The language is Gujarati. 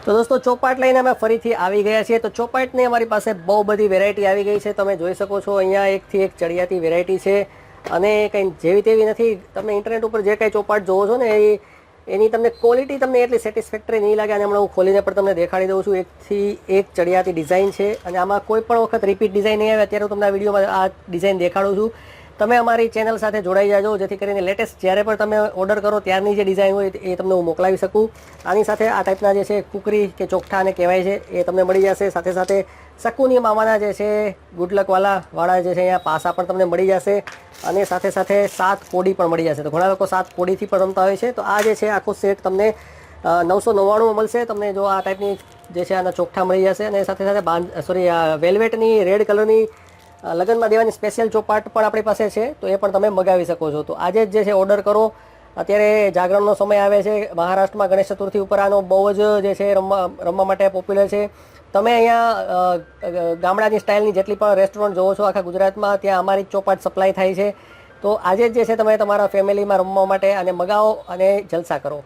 તો દોસ્તો ચોપાટ લઈને અમે ફરીથી આવી ગયા છીએ। તો ચોપાટની અમારી પાસે બહુ બધી વેરાયટી આવી ગઈ છે। તમે જોઈ શકો છો અહીંયા એકથી એક ચડિયાતી વેરાયટી છે અને કંઈ જેવી તેવી નથી। તમે ઇન્ટરનેટ ઉપર જે કાંઈ ચોપાટ જોવો છો ને એની તમને ક્વોલિટી તમને એટલી સેટિસ્ફેક્ટરી નહીં લાગે। અને હમણાં હું ખોલીને પણ તમને દેખાડી દઉં છું। એકથી એક ચડિયાતી ડિઝાઇન છે અને આમાં કોઈ પણ વખત રિપીટ ડિઝાઇન નહીં આવે। અત્યારે હું તમને આ વિડીયોમાં આ ડિઝાઇન દેખાડું છું। તમે અમારી ચેનલ સાથે જોડાઈ જાજો જેથી કરીને લેટેસ્ટ જ્યારે પણ તમે ઓર્ડર કરો ત્યારની જે ડિઝાઇન હોય એ તમને હું મોકલાવી શકું। આની સાથે આ ટાઈપના જે છે કુકરી કે ચોકઠા અને કહેવાય છે એ તમને મળી જશે। સાથે સાથે શકુની મામાના જે છે ગુડલકવાળા જે છે અહીંયા પાસા પણ તમને મળી જશે અને સાથે સાથે 7 કોડી પણ મળી જશે। તો ઘણા લોકો 7 કોડીથી પણ રમતા હોય છે। તો આ જે છે આખો સેટ તમને 999 મળશે। તમને જો આ ટાઈપની જે છે આના ચોકઠા મળી જશે અને સાથે સાથે વેલ્વેટની રેડ કલરની લગ્નમાં દેવાની સ્પેશિયલ ચોપાટ પણ આપણી પાસે છે। તો એ પણ તમે મગાવી શકો છો। તો આજે જ જે છે ઓર્ડર કરો। અત્યારે જાગરણનો સમય આવે છે। મહારાષ્ટ્રમાં ગણેશ ચતુર્થી ઉપર આનો બહુ જ જે છે રમવા માટે પોપ્યુલર છે। તમે અહીંયા ગામડાની સ્ટાઇલની જેટલી પણ રેસ્ટોરન્ટ જોવો છો આખા ગુજરાતમાં ત્યાં અમારી જ ચોપાટ સપ્લાય થાય છે। તો આજે જ જે છે તમે તમારા ફેમિલીમાં રમવા માટે અને મગાવો અને જલસા કરો।